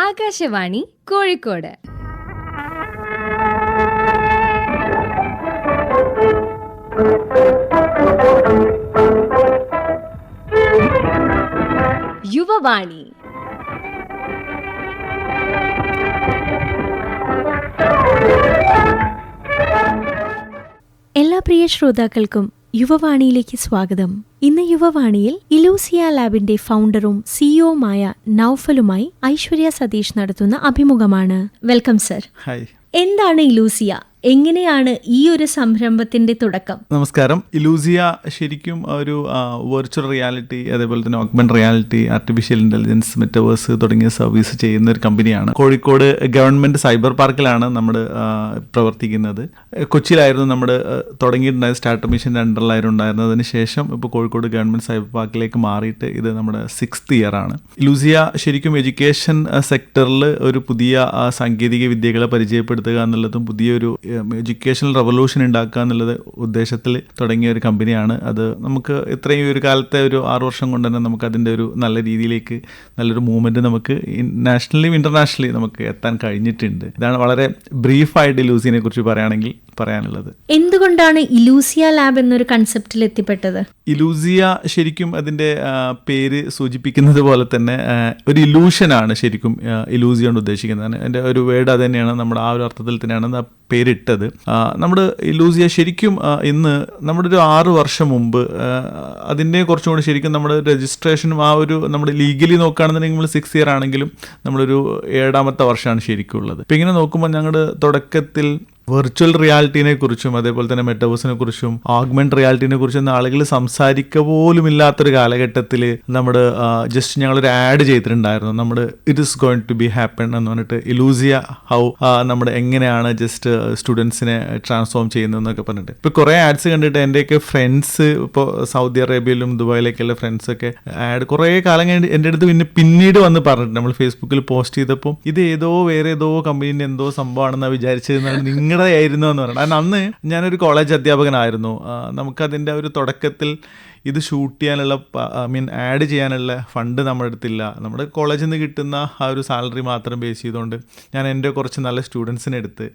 ആകാശവാണി കോഴിക്കോട്. യുവവാണി. എല്ലാ പ്രിയ ശ്രോതാക്കൾക്കും യുവവാണിയിലേക്ക് സ്വാഗതം. ഇന്ന് യുവവാണിയിൽ ഇലൂസിയ ലാബിന്റെ ഫൗണ്ടറും സിഇഒയുമായ നൗഫലുമായി ഐശ്വര്യ സതീഷ് നടത്തുന്ന അഭിമുഖമാണ്. Welcome sir. ഹായ്. എന്താണ് ഇലൂസിയ? എങ്ങനെയാണ് ഈ ഒരു സംരംഭത്തിന്റെ തുടക്കം? നമസ്കാരം. ഇലൂസിയ ശരിക്കും ഒരു വെർച്വൽ റിയാലിറ്റി, അതേപോലെ തന്നെ augment reality, artificial intelligence, metaverse തുടങ്ങിയ സർവീസ് ചെയ്യുന്ന ഒരു കമ്പനിയാണ്. കോഴിക്കോട് ഗവൺമെന്റ് സൈബർ പാർക്കിലാണ് നമ്മൾ പ്രവർത്തിക്കുന്നത്. കൊച്ചിയിലായിരുന്നു നമ്മൾ തുടങ്ങിയിട്ടുണ്ടായത്, സ്റ്റാർട്ടപ്പ് മിഷൻ്റെ അണ്ടറിലായിരുന്നു ഉണ്ടായിരുന്നത്. അതിനുശേഷം ഇപ്പോൾ കോഴിക്കോട് ഗവൺമെന്റ് സൈബർ പാർക്കിലേക്ക് മാറിയിട്ട് ഇത് നമ്മുടെ 6th ഇയർ ആണ്. ഇലൂസിയ ശരിക്കും എഡ്യൂക്കേഷൻ സെക്ടറിൽ ഒരു പുതിയ സാങ്കേതിക വിദ്യകളെ പരിചയപ്പെടുത്തുക എന്നുള്ളതും പുതിയൊരു എഡ്യൂക്കേഷണൽ റെവല്യൂഷൻ ഉണ്ടാക്കുക എന്നുള്ളത് ഉദ്ദേശത്തിൽ തുടങ്ങിയ ഒരു കമ്പനിയാണ്. അത് നമുക്ക് ഇത്രയും ഒരു കാലത്തെ ഒരു 6 വർഷം കൊണ്ട് തന്നെ നമുക്ക് അതിൻ്റെ ഒരു നല്ല രീതിയിലേക്ക് നല്ലൊരു മൂവ്മെൻറ്റ് നമുക്ക് നാഷണലിയും ഇൻ്റർനാഷണലി നമുക്ക് എത്താൻ കഴിഞ്ഞിട്ടുണ്ട്. ഇതാണ് വളരെ ബ്രീഫായിട്ട് ഇലൂസിയനെ കുറിച്ച് പറയുകയാണെങ്കിൽ പറയാനുള്ളത്. എന്തുകൊണ്ടാണ് ഇലൂസിയ ലാബ് എന്നൊരു കൺസെപ്റ്റിൽ എത്തിപ്പെട്ടത്? ഇലൂസിയ ശരിക്കും അതിൻ്റെ പേര് സൂചിപ്പിക്കുന്നത് പോലെ തന്നെ ഒരു ഇലൂഷനാണ് ശരിക്കും ഇലൂസിയ കൊണ്ട് ഉദ്ദേശിക്കുന്നത്. എൻ്റെ ഒരു വേർഡ് അത് തന്നെയാണ്, നമ്മുടെ ആ ഒരു അർത്ഥത്തിൽ തന്നെയാണ് ആ പേരിട്ടത്. നമ്മുടെ ഇലൂസിയ ശരിക്കും ഇന്ന് നമ്മുടെ ഒരു 6 വർഷം മുമ്പ് അതിൻ്റെ കുറച്ചും കൂടി ശരിക്കും നമ്മുടെ രജിസ്ട്രേഷനും ആ ഒരു നമ്മുടെ ലീഗലി നോക്കുകയാണെന്നുണ്ടെങ്കിൽ നമ്മൾ 6 ഇയർ ആണെങ്കിലും നമ്മളൊരു 7ാമത്തെ വർഷമാണ് ശരിക്കും ഉള്ളത്. ഇപ്പം ഇങ്ങനെ നോക്കുമ്പോൾ ഞങ്ങളുടെ തുടക്കത്തിൽ വെർച്വൽ റിയാലിറ്റിനെ കുറിച്ചും അതേപോലെ തന്നെ മെറ്റവേഴ്സിനെ കുറിച്ചും ഓഗ്മെന്റ് റിയാലിറ്റിനെ കുറിച്ചും ആളുകൾ സംസാരിക്കുക പോലും ഇല്ലാത്തൊരു കാലഘട്ടത്തിൽ നമ്മുടെ ജസ്റ്റ് ഞങ്ങളൊരു ആഡ് ചെയ്തിട്ടുണ്ടായിരുന്നു. നമ്മുടെ it is going to be happen എന്ന് പറഞ്ഞിട്ട് ഇലൂസിയ ഹൗ നമ്മുടെ എങ്ങനെയാണ് ജസ്റ്റ് സ്റ്റുഡൻസിനെ ട്രാൻസ്ഫോം ചെയ്യുന്നതെന്നൊക്കെ പറഞ്ഞിട്ട് ഇപ്പോൾ കുറേ ആഡ്സ് കണ്ടിട്ട് എൻ്റെയൊക്കെ ഫ്രണ്ട്സ് ഇപ്പോൾ സൗദി അറേബ്യയിലും ദുബായിലേക്കുള്ള ഫ്രണ്ട്സൊക്കെ ആഡ് കുറേ കാലം കഴിഞ്ഞ് എൻ്റെ അടുത്ത് പിന്നീട് വന്ന് പറഞ്ഞിട്ട് നമ്മൾ ഫേസ്ബുക്കിൽ പോസ്റ്റ് ചെയ്തപ്പോൾ ഇത് വേറെ ഏതോ കമ്പനീൻ്റെ എന്തോ സംഭവമാണെന്നാണ് വിചാരിച്ചതെന്നാണ് നിങ്ങളുടെ ആയിരുന്നു എന്ന് പറയുന്നത്. കാരണം അന്ന് ഞാനൊരു കോളേജ് അധ്യാപകനായിരുന്നു. നമുക്കതിൻ്റെ ഒരു തുടക്കത്തിൽ ഇത് ഷൂട്ട് ചെയ്യാനുള്ള ആഡ് ചെയ്യാനുള്ള ഫണ്ട് നമ്മുടെ അടുത്തില്ല. നമ്മുടെ കോളേജിൽ നിന്ന് കിട്ടുന്ന ആ ഒരു സാലറി മാത്രം ബേസ് ചെയ്തുകൊണ്ട് ഞാൻ എൻ്റെ കുറച്ച് നല്ല സ്റ്റുഡൻസിനെ എടുത്ത്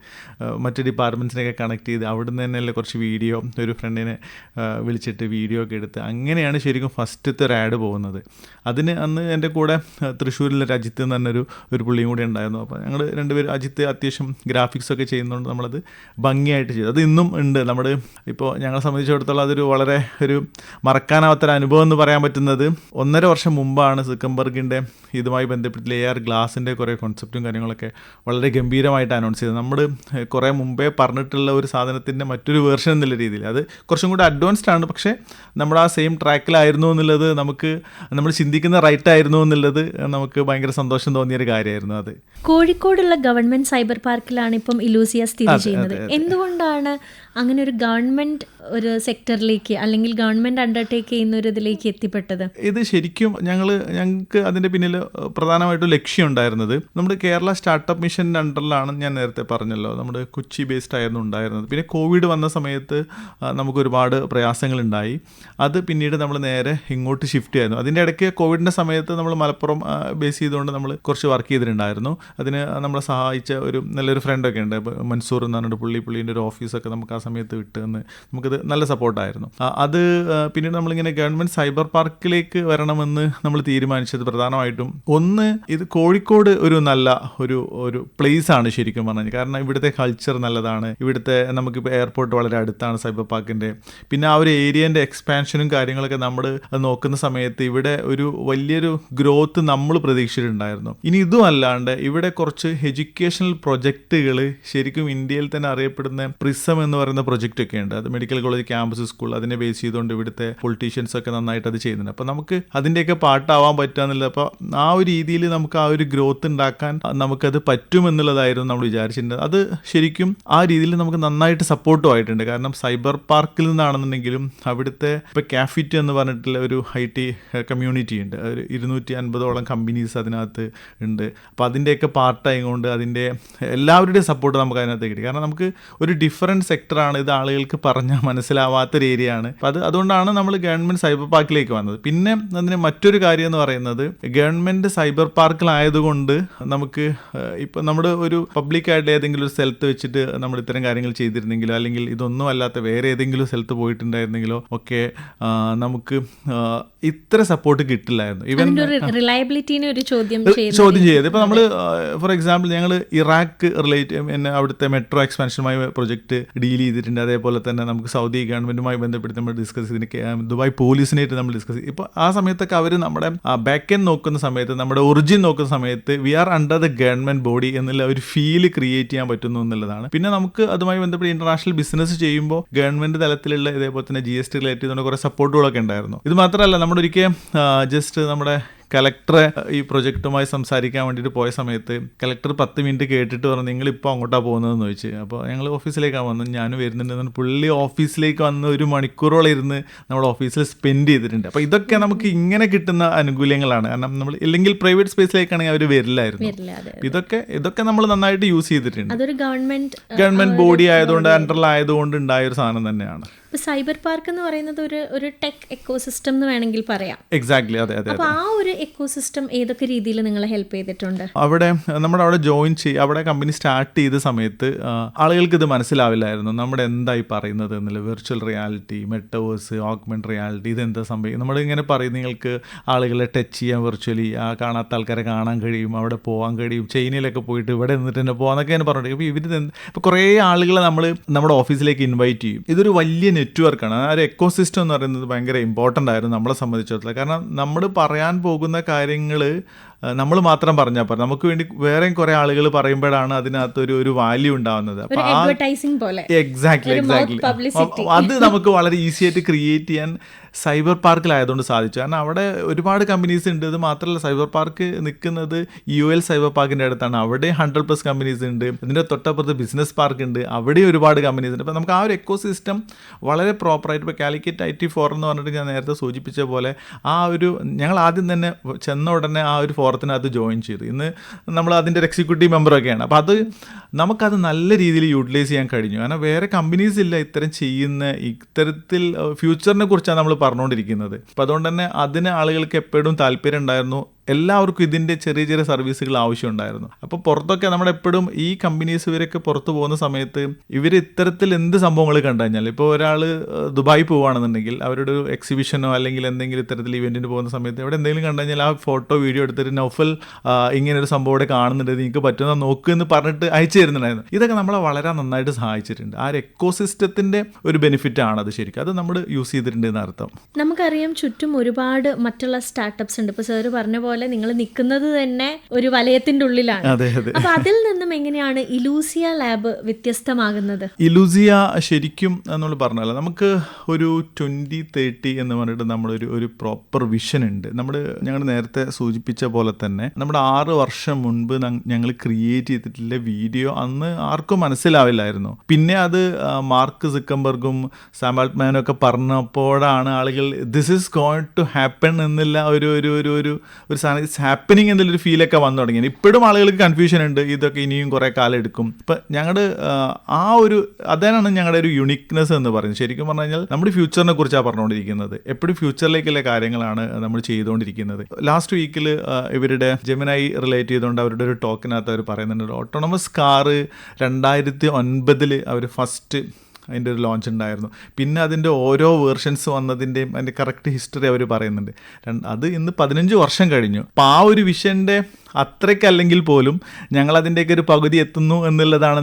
മറ്റു ഡിപ്പാർട്ട്മെൻറ്റ്സിനെയൊക്കെ കണക്ട് ചെയ്ത് അവിടുന്ന് തന്നെയല്ലേ കുറച്ച് വീഡിയോ, ഒരു ഫ്രണ്ടിനെ വിളിച്ചിട്ട് വീഡിയോ ഒക്കെ എടുത്ത് അങ്ങനെയാണ് ശരിക്കും ഫസ്റ്റത്തെ ഒരു ആഡ് പോകുന്നത്. അതിന് അന്ന് എൻ്റെ കൂടെ തൃശ്ശൂരിലെ അജിത്ത് എന്ന് പറഞ്ഞൊരു പുള്ളിയും കൂടി ഉണ്ടായിരുന്നു. അപ്പോൾ ഞങ്ങൾ രണ്ടുപേരും, അജിത്ത് അത്യാവശ്യം ഗ്രാഫിക്സൊക്കെ ചെയ്യുന്നതുകൊണ്ട് നമ്മളത് ഭംഗിയായിട്ട് ചെയ്തു. അത് ഇന്നും ഉണ്ട്. നമ്മുടെ ഇപ്പോൾ ഞങ്ങളെ സംബന്ധിച്ചിടത്തോളം അതൊരു വളരെ ഒരു മറക്കാനാവാത്തൊരു അനുഭവം എന്ന് പറയാൻ പറ്റുന്നത് 1.5 വർഷം മുമ്പാണ് സിക്കംബർഗിൻ്റെ ഇതുമായി ബന്ധപ്പെട്ട് AR ഗ്ലാസിൻ്റെ കുറേ കോൺസെപ്റ്റും കാര്യങ്ങളൊക്കെ വളരെ ഗംഭീരമായിട്ട് അനൗൺസ് ചെയ്തത്. നമ്മൾ കുറേ മുമ്പേ പറഞ്ഞിട്ടുള്ള ഒരു സാധനത്തിൻ്റെ മറ്റൊരു വേർഷൻ എന്നുള്ള രീതിയിൽ അത് കുറച്ചും കൂടി അഡ്വാൻസ്ഡ് ആണ്. പക്ഷേ നമ്മുടെ ആ സെയിം ട്രാക്കിലായിരുന്നു എന്നുള്ളത് നമുക്ക് നമ്മൾ ചിന്തിക്കുന്ന റൈറ്റ് ആയിരുന്നു എന്നുള്ളത് നമുക്ക് ഭയങ്കര സന്തോഷം തോന്നിയൊരു കാര്യമായിരുന്നു. അത് കോഴിക്കോടുള്ള ഗവൺമെന്റ് സൈബർ പാർക്കിലാണ് ഇപ്പം ഇലൂസിയ സ്ഥിതി ചെയ്യുന്നത്. എന്തുകൊണ്ടാണ് അങ്ങനെ ഒരു ഗവൺമെന്റ് ഒരു സെക്ടറിലേക്ക് അല്ലെങ്കിൽ ഗവൺമെന്റ് അണ്ടർടേക്ക് ചെയ്യുന്ന ഒരു ഇതിലേക്ക് എത്തിപ്പെട്ടത്? ഇത് ശരിക്കും ഞങ്ങൾക്ക് അതിൻ്റെ പിന്നിൽ പ്രധാനമായിട്ടും ലക്ഷ്യം ഉണ്ടായിരുന്നത് നമ്മുടെ കേരള സ്റ്റാർട്ടപ്പ് മിഷൻ്റെ അണ്ടറിലാണ്. ഞാൻ നേരത്തെ പറഞ്ഞല്ലോ, നമ്മുടെ കൊച്ചി ബേസ്ഡ് ആയിരുന്നു ഉണ്ടായിരുന്നത്. പിന്നെ കോവിഡ് വന്ന സമയത്ത് നമുക്ക് ഒരുപാട് പ്രയാസങ്ങളുണ്ടായി. അത് പിന്നീട് നമ്മൾ നേരെ ഇങ്ങോട്ട് ഷിഫ്റ്റ് ആയിരുന്നു. അതിൻ്റെ ഇടയ്ക്ക് കോവിഡിൻ്റെ സമയത്ത് നമ്മൾ മലപ്പുറം ബേസ് ചെയ്തുകൊണ്ട് നമ്മൾ കുറച്ച് വർക്ക് ചെയ്തിട്ടുണ്ടായിരുന്നു. അതിന് നമ്മളെ സഹായിച്ച ഒരു നല്ലൊരു ഫ്രണ്ടൊക്കെ ഉണ്ട്, മൻസൂർ എന്ന് പറഞ്ഞിട്ട് പുള്ളീൻ്റെ ഒരു ഓഫീസൊക്കെ നമുക്ക് ആ സമയത്ത് വിട്ടുതന്ന് നമുക്കത് നല്ല സപ്പോർട്ടായിരുന്നു. അത് പിന്നീട് നമ്മളിങ്ങനെ ഗവൺമെൻറ് സൈബർ പാർക്കിലേക്ക് വരണമെന്ന് നമ്മൾ തീരുമാനിച്ചത് പ്രധാനമായിട്ടും ഒന്ന്, ഇത് കോഴിക്കോട് ഒരു നല്ല ഒരു പ്ലേസ് ആണ് ശരിക്കും പറഞ്ഞാൽ. കാരണം ഇവിടുത്തെ കൾച്ചർ നല്ലതാണ്. ഇവിടുത്തെ നമുക്കിപ്പോൾ എയർപോർട്ട് വളരെ അടുത്താണ് സൈബർ പാർക്കിൻ്റെ. പിന്നെ ആ ഒരു ഏരിയൻ്റെ എക്സ്പാൻഷനും കാര്യങ്ങളൊക്കെ നമ്മൾ നോക്കുന്ന സമയത്ത് ഇവിടെ ഒരു വലിയൊരു ഗ്രോത്ത് നമ്മൾ പ്രതീക്ഷിച്ചിട്ടുണ്ടായിരുന്നു. ഇനി ഇതും അല്ലാണ്ട് ഇവിടെ കുറച്ച് എഡ്യൂക്കേഷണൽ പ്രൊജക്റ്റുകൾ ശരിക്കും ഇന്ത്യയിൽ തന്നെ അറിയപ്പെടുന്ന പ്രിസം എന്ന് പറയുന്ന പ്രൊജക്റ്റ് ഒക്കെ ഉണ്ട്. അത് മെഡിക്കൽ കോളേജ് ക്യാമ്പസ് സ്കൂൾ, അതിനെ ബേസ് ചെയ്തുകൊണ്ട് ഇവിടുത്തെ പൊളിറ്റീഷ്യൻസ് ഒക്കെ നന്നായിട്ട് അത് ചെയ്യുന്നുണ്ട്. അപ്പോൾ നമുക്ക് അതിൻ്റെയൊക്കെ പാട്ടാവാൻ പറ്റുക എന്നുള്ളത്, അപ്പോൾ ആ ഒരു രീതിയിൽ നമുക്ക് ആ ഒരു ഗ്രോത്ത് ഉണ്ടാക്കാൻ നമുക്കത് പറ്റുമെന്നുള്ളതായിരുന്നു നമ്മൾ വിചാരിച്ചിട്ടുണ്ട്. അത് ശരിക്കും ആ രീതിയിൽ നമുക്ക് നന്നായിട്ട് സപ്പോർട്ടും ആയിട്ടുണ്ട്. കാരണം സൈബർ പാർക്കിൽ നിന്നാണെന്നുണ്ടെങ്കിലും അവിടുത്തെ ഇപ്പോൾ കാഫിറ്റ് എന്ന് പറഞ്ഞിട്ടുള്ള ഒരു IT കമ്മ്യൂണിറ്റി ഉണ്ട്. ഒരു 250ഓളം കമ്പനീസ് അതിനകത്ത് ഉണ്ട്. അപ്പോൾ അതിൻ്റെയൊക്കെ പാർട്ടായതുകൊണ്ട് അതിൻ്റെ എല്ലാവരുടെയും സപ്പോർട്ട് നമുക്ക് അതിനകത്ത് കിട്ടി. കാരണം നമുക്ക് ഒരു ഡിഫറൻറ്റ് സെക്ടർ സെൻറ്ററാണ്, ഇത് ആളുകൾക്ക് പറഞ്ഞാൽ മനസ്സിലാവാത്തൊരു ഏരിയ ആണ്. അപ്പം അതുകൊണ്ടാണ് നമ്മൾ ഗവൺമെൻറ് സൈബർ പാർക്കിലേക്ക് വന്നത്. പിന്നെ അതിന് മറ്റൊരു കാര്യം എന്ന് പറയുന്നത്, ഗവൺമെൻറ് സൈബർ പാർക്കിലായതുകൊണ്ട് നമുക്ക് ഇപ്പം നമ്മുടെ ഒരു പബ്ലിക്കായിട്ട് ഏതെങ്കിലും ഒരു സ്ഥലത്ത് വെച്ചിട്ട് നമ്മൾ ഇത്തരം കാര്യങ്ങൾ ചെയ്തിരുന്നെങ്കിലോ, അല്ലെങ്കിൽ ഇതൊന്നും അല്ലാത്ത വേറെ ഏതെങ്കിലും സ്ഥലത്ത് പോയിട്ടുണ്ടായിരുന്നെങ്കിലോ ഒക്കെ നമുക്ക് ഇത്ര സപ്പോർട്ട് കിട്ടില്ലായിരുന്നു. ഈവൻ റിലയബിലിറ്റിനെ ഒരു ചോദ്യം ചെയ്ത് ഇപ്പം നമ്മൾ ഫോർ എക്സാമ്പിൾ ഞങ്ങൾ ഇറാഖ് പിന്നെ അവിടുത്തെ മെട്രോ എക്സ്പാൻഷനുമായി പ്രൊജക്ട് ഡീൽ ചെയ്തിട്ടുണ്ട്. അതേപോലെ തന്നെ നമുക്ക് സൗദി ഗവൺമെൻറ്റുമായി ബന്ധപ്പെട്ട് നമ്മൾ ഡിസ്കസ് ചെയ്തിട്ട് ദുബായ് പോലീസിനായിട്ട് നമ്മൾ ഡിസ്കസ് ചെയ്തു. ഇപ്പോൾ ആ സമയത്തൊക്കെ അവർ നമ്മുടെ ബാക്ക് എൻഡ് നോക്കുന്ന സമയത്ത്, നമ്മുടെ ഒറിജിൻ നോക്കുന്ന സമയത്ത് we are under the government body എന്നുള്ള ഒരു ഫീല് ക്രിയേറ്റ് ചെയ്യാൻ പറ്റുന്നു എന്നുള്ളതാണ്. പിന്നെ നമുക്ക് അതുമായി ബന്ധപ്പെട്ട് ഇന്റർനാഷണൽ ബിസിനസ് ചെയ്യുമ്പോൾ ഗവൺമെൻറ് തലത്തിലുള്ള ഇതേപോലെ തന്നെ GST റിലേറ്റ് ചെയ്തുകൊണ്ട് കുറേ സപ്പോർട്ടുകളൊക്കെ ഉണ്ടായിരുന്നു. ഇത് മാത്രമല്ല, നമ്മുടെ ഒരിക്കൽ ജസ്റ്റ് നമ്മുടെ കലക്ടറെ ഈ പ്രൊജക്റ്റുമായി സംസാരിക്കാൻ വേണ്ടിയിട്ട് പോയ സമയത്ത് കലക്ടർ 10 മിനിറ്റ് കേട്ടിട്ട് പറഞ്ഞു, നിങ്ങളിപ്പോൾ അങ്ങോട്ടാണ് പോകുന്നതെന്ന് ചോദിച്ചു. അപ്പോൾ ഞങ്ങൾ ഓഫീസിലേക്കാണ് വന്നത്, ഞാനും വരുന്നുണ്ടെന്ന് പുള്ളി ഓഫീസിലേക്ക് വന്ന് 1 മണിക്കൂറോളം ഇരുന്ന് നമ്മുടെ ഓഫീസിൽ സ്പെൻഡ് ചെയ്തിട്ടുണ്ട്. അപ്പോൾ ഇതൊക്കെ നമുക്ക് ഇങ്ങനെ കിട്ടുന്ന ആനുകൂല്യങ്ങളാണ്. കാരണം നമ്മൾ ഇല്ലെങ്കിൽ പ്രൈവറ്റ് സ്പേസിലേക്കാണെങ്കിൽ അവർ വരില്ലായിരുന്നു. ഇതൊക്കെ നമ്മൾ നന്നായിട്ട് യൂസ് ചെയ്തിട്ടുണ്ട്. അതൊരു ഗവൺമെന്റ് ബോഡി ആയതുകൊണ്ട്, അണ്ടറിലായതുകൊണ്ട് ഉണ്ടായ ഒരു സാധനം തന്നെയാണ്. സൈബർ പാർക്ക് എന്ന് പറയുന്നത് ഒരു ടെക് എക്കോസിസ്റ്റം എന്ന് വേണമെങ്കിൽ പറയാം. എക്സാക്ട്ലി, അതെ. അപ്പോൾ ആ ഒരു എക്കോസിസ്റ്റം ഏതൊക്കെ രീതിയിൽ നിങ്ങളെ ഹെൽപ്പ് ചെയ്തിട്ടുണ്ട്? അവിടെ ജോയിൻ അവിടെ കമ്പനി സ്റ്റാർട്ട് ചെയ്ത സമയത്ത് ആളുകൾക്ക് ഇത് മനസ്സിലാവില്ലായിരുന്നു, നമ്മുടെ എന്തായി പറയുന്നത് എന്നുള്ള. Virtual reality, metaverse, augment reality, ഇതെന്താ സംഭവിക്കും. നമ്മളിങ്ങനെ പറയും, നിങ്ങൾക്ക് ആളുകളെ ടച്ച് ചെയ്യാൻ വിർച്വലി, കാണാത്ത ആൾക്കാരെ കാണാൻ കഴിയും, അവിടെ പോകാൻ കഴിയും, ചൈനയിലൊക്കെ പോയിട്ട് ഇവിടെ നിന്നിട്ട് തന്നെ പോകാന്നൊക്കെ ഞാൻ പറഞ്ഞിട്ട്. അപ്പോൾ ഇപ്പോൾ കുറേ ആളുകളെ നമ്മൾ നമ്മുടെ ഓഫീസിലേക്ക് ഇൻവൈറ്റ് ചെയ്യും. ഇതൊരു വലിയ നെറ്റ്വർക്കാണ്. ആ ഒരു എക്കോസിസ്റ്റം എന്ന് പറയുന്നത് ഭയങ്കര ഇമ്പോർട്ടൻ്റ് ആയിരുന്നു നമ്മളെ സംബന്ധിച്ചിടത്തോളം. കാരണം നമ്മൾ പറയാൻ പോകുന്ന കാര്യങ്ങൾ നമ്മൾ മാത്രം പറഞ്ഞാൽ പോരാ, നമുക്ക് വേണ്ടി വേറെയും കുറെ ആളുകൾ പറയുമ്പോഴാണ് അതിനകത്തൊരു ഒരു വാല്യൂ ഉണ്ടാവുന്നത്. എക്സാക്ട്ലി. അത് നമുക്ക് വളരെ ഈസി ആയിട്ട് ക്രിയേറ്റ് ചെയ്യാൻ സൈബർ പാർക്കിലായതുകൊണ്ട് സാധിച്ചു. കാരണം അവിടെ ഒരുപാട് കമ്പനീസ് ഉണ്ട്. ഇത് മാത്രമല്ല, സൈബർ പാർക്ക് നിൽക്കുന്നത് UL സൈബർ പാർക്കിൻ്റെ അടുത്താണ്. അവിടെ 100+ കമ്പനീസ് ഉണ്ട്. ഇതിൻ്റെ തൊട്ടപ്പുറത്ത് ബിസിനസ് പാർക്ക് ഉണ്ട്, അവിടെ ഒരുപാട് കമ്പനീസ് ഉണ്ട്. അപ്പോൾ നമുക്ക് ആ ഒരു എക്കോസിസ്റ്റം വളരെ പ്രോപ്പറായിട്ട്, ഇപ്പോൾ കാലിക്കറ്റ് IT ഫോറം എന്ന് പറഞ്ഞിട്ട് ഞാൻ നേരത്തെ സൂചിപ്പിച്ച പോലെ, ഞങ്ങൾ ആദ്യം തന്നെ ചെന്ന ഉടനെ ആ ഒരു ഫോറത്തിനകത്ത് ജോയിൻ ചെയ്തു. ഇന്ന് നമ്മൾ അതിൻ്റെ ഒരു എക്സിക്യൂട്ടീവ് മെമ്പറൊക്കെയാണ്. അപ്പോൾ നമുക്കത് നല്ല രീതിയിൽ യൂട്ടിലൈസ് ചെയ്യാൻ കഴിഞ്ഞു. കാരണം വേറെ കമ്പനീസ് ഇല്ല ഇത്തരം ചെയ്യുന്ന, ഇത്തരത്തിൽ ഫ്യൂച്ചറിനെ കുറിച്ചാണ് നമ്മൾ പറഞ്ഞുകൊണ്ടിരിക്കുന്നത്. അപ്പോൾ അതുകൊണ്ട് തന്നെ അതിന് ആളുകൾക്ക് എപ്പോഴും താല്പര്യം ഉണ്ടായിരുന്നു. എല്ലാവർക്കും ഇതിൻ്റെ ചെറിയ ചെറിയ സർവീസുകൾ ആവശ്യമുണ്ടായിരുന്നു. അപ്പോൾ പുറത്തൊക്കെ നമ്മളെപ്പോഴും ഈ കമ്പനീസ് ഇവരൊക്കെ പുറത്ത് പോകുന്ന സമയത്ത് ഇവർ ഇത്തരത്തിൽ എന്ത് സംഭവങ്ങൾ കണ്ടു കഴിഞ്ഞാൽ, ഇപ്പോൾ ഒരാൾ ദുബായ് പോവുകയാണെന്നുണ്ടെങ്കിൽ അവരുടെ ഒരു എക്സിബിഷനോ അല്ലെങ്കിൽ എന്തെങ്കിലും ഇത്തരത്തിൽ ഇവൻറ്റിന് പോകുന്ന സമയത്ത് ഇവിടെ എന്തെങ്കിലും കണ്ടു കഴിഞ്ഞാൽ ആ ഫോട്ടോ വീഡിയോ എടുത്തിട്ട് നൗഫൽ ഇങ്ങനൊരു സംഭവം ഇവിടെ കാണുന്നുണ്ട്, നിങ്ങൾക്ക് പറ്റുന്ന നോക്ക് എന്ന് പറഞ്ഞിട്ട് അയച്ചു തരുന്നുണ്ടായിരുന്നു. ഇതൊക്കെ നമ്മളെ വളരെ നന്നായിട്ട് സഹായിച്ചിട്ടുണ്ട്. ആ ഒരു എക്കോസിസ്റ്റത്തിൻ്റെ ഒരു ബെനിഫിറ്റ് ആണത്. ശരിക്കും അത് നമ്മൾ യൂസ് ചെയ്തിട്ടുണ്ട് എന്നർത്ഥം. നമുക്കറിയാം ചുറ്റും ഒരുപാട് മറ്റുള്ള സ്റ്റാർട്ടപ്സ് ഉണ്ട്. ഇപ്പോൾ സാറ് പറഞ്ഞ പോലെ നിങ്ങൾ നിൽക്കുന്നത് തന്നെ ഒരു വലയത്തിന്റെ ഉള്ളിലാണ്. അപ്പൊ അതിൽ നിന്നും എങ്ങനെയാണ് ഇലൂസിയ ലാബ് വ്യത്യസ്തമാകുന്നത്? ഇലൂസിയ ശരിക്കും നമ്മൾ പറഞ്ഞല്ലോ, നമുക്ക് ഒരു 2030 എന്ന് പറഞ്ഞിട്ട് ഒരു പ്രോപ്പർ വിഷൻ ഉണ്ട്. ഞങ്ങൾ നേരത്തെ സൂചിപ്പിച്ച പോലെ തന്നെ നമ്മുടെ 6 വർഷം മുൻപ് ഞങ്ങൾ ക്രിയേറ്റ് ചെയ്തിട്ടുള്ള വീഡിയോ അന്ന് ആർക്കും മനസ്സിലാവില്ലായിരുന്നു. പിന്നെ അത് മാർക്ക് സിക്കംബർഗും സാം ആൾട്ട്മാനും ഒക്കെ പറഞ്ഞപ്പോഴാണ് ആളുകൾ this is going to happen എന്നുള്ള ഒരു ഇറ്റ്സ് ഹാപ്പനിങ് എന്നുള്ളൊരു ഫീലൊക്കെ വന്നു തുടങ്ങി. ഇപ്പോഴും ആളുകൾക്ക് കൺഫ്യൂഷൻ ഉണ്ട്, ഇതൊക്കെ ഇനിയും കുറേ കാലം എടുക്കും. ഇപ്പം ഞങ്ങളുടെ അതാണ് ഞങ്ങളുടെ ഒരു യുണീക്നെസ് എന്ന് പറയുന്നത്. ശരിക്കും പറഞ്ഞു കഴിഞ്ഞാൽ നമ്മുടെ ഫ്യൂച്ചറിനെ കുറിച്ചാണ് പറഞ്ഞുകൊണ്ടിരിക്കുന്നത്. എപ്പോഴും ഫ്യൂച്ചറിലേക്കുള്ള കാര്യങ്ങളാണ് നമ്മൾ ചെയ്തുകൊണ്ടിരിക്കുന്നത്. ലാസ്റ്റ് വീക്കിൽ ഇവരുടെ ജെമിനായി റിലേറ്റ് ചെയ്തുകൊണ്ട് അവരുടെ ഒരു ടോക്കിനകത്ത് അവർ പറയുന്നുണ്ട്, ഓട്ടോണമസ് കാറ് 2009 അവർ ഫസ്റ്റ് അതിൻ്റെ ഒരു ലോഞ്ച് ഉണ്ടായിരുന്നു. പിന്നെ അതിൻ്റെ ഓരോ വേർഷൻസ് വന്നതിൻ്റെയും അതിൻ്റെ കറക്റ്റ് ഹിസ്റ്ററി അവർ പറയുന്നുണ്ട്. അത് ഇന്ന് 15 വർഷം കഴിഞ്ഞു. അപ്പോൾ ആ ഒരു വിഷൻ്റെ അത്രയ്ക്കല്ലെങ്കിൽ പോലും ഞങ്ങളതിൻ്റെയൊക്കെ ഒരു പകുതി എത്തുന്നു എന്നുള്ളതാണ്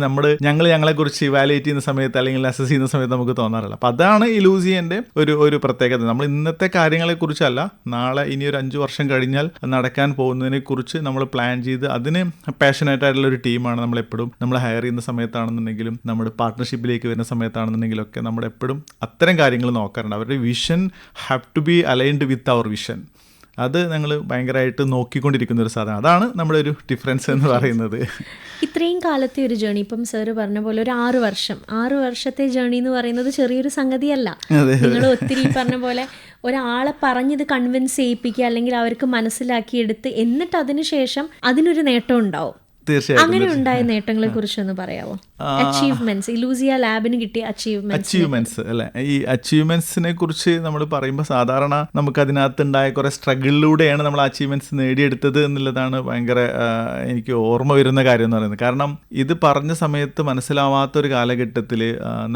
ഞങ്ങളെക്കുറിച്ച് ഇവാലുവേറ്റ് ചെയ്യുന്ന സമയത്ത് അല്ലെങ്കിൽ അസസ് ചെയ്യുന്ന സമയത്ത് നമുക്ക് തോന്നാറുള്ളത്. അപ്പോൾ അതാണ് ഇലൂസിയൻ്റെ ഒരു പ്രത്യേകത. നമ്മൾ ഇന്നത്തെ കാര്യങ്ങളെക്കുറിച്ചല്ല, നാളെ ഇനി ഒരു 5 വർഷം കഴിഞ്ഞാൽ നടക്കാൻ പോകുന്നതിനെക്കുറിച്ച് നമ്മൾ പ്ലാൻ ചെയ്ത് അതിന് പാഷനേറ്റായിട്ടുള്ള ഒരു ടീമാണ് നമ്മളെപ്പോഴും നമ്മൾ ഹയർ ചെയ്യുന്ന സമയത്താണെന്നുണ്ടെങ്കിലും നമ്മുടെ പാർട്ട്ണർഷിപ്പിലേക്ക് വരുന്ന സമയത്താണെന്നുണ്ടെങ്കിലൊക്കെ നമ്മളെപ്പോഴും അത്തരം കാര്യങ്ങൾ നോക്കാറുണ്ട്. അവരുടെ vision have to be aligned with our vision. അത് ഞങ്ങൾ ഭയങ്കരമായിട്ട് നോക്കിക്കൊണ്ടിരിക്കുന്ന ഒരു സാധനം. അതാണ് നമ്മുടെ ഒരു ഡിഫറൻസ് എന്ന് പറയുന്നത്. ഇത്രയും കാലത്തെ ഒരു ജേണി, ഇപ്പം സാറ് പറഞ്ഞ പോലെ ഒരു 6 വർഷത്തെ ജേണി എന്ന് പറയുന്നത് ചെറിയൊരു സംഗതിയല്ല. നിങ്ങൾ ഒത്തിരി പറഞ്ഞ പോലെ ഒരാളെ പറഞ്ഞത് കൺവിൻസ് ചെയ്യിപ്പിക്കുക, അല്ലെങ്കിൽ അവർക്ക് മനസ്സിലാക്കിയെടുത്ത് എന്നിട്ട് അതിനുശേഷം അതിനൊരു നേട്ടം ഉണ്ടാവും. അങ്ങനെ ഉണ്ടായ നേട്ടങ്ങളെ കുറിച്ചൊന്ന് പറയാമോ? അച്ചീവ്മെന്റ്സ്, ഇലൂസിയ ലാബിന് കിട്ടിയ അച്ചീവ്മെന്റ്സ് അല്ലെ. ഈ അച്ചീവ്മെന്റ്സിനെ കുറിച്ച് നമ്മൾ പറയുമ്പോൾ സാധാരണ നമുക്ക് അതിനകത്ത് ഉണ്ടായ കുറെ സ്ട്രഗിളിലൂടെയാണ് നമ്മൾ അച്ചീവ്മെന്റ്സ് നേടിയെടുത്തത് എന്നുള്ളതാണ് ഭയങ്കര എനിക്ക് ഓർമ്മ വരുന്ന കാര്യം എന്ന് പറയുന്നത്. കാരണം ഇത് പറഞ്ഞ സമയത്ത് മനസ്സിലാവാത്തൊരു കാലഘട്ടത്തിൽ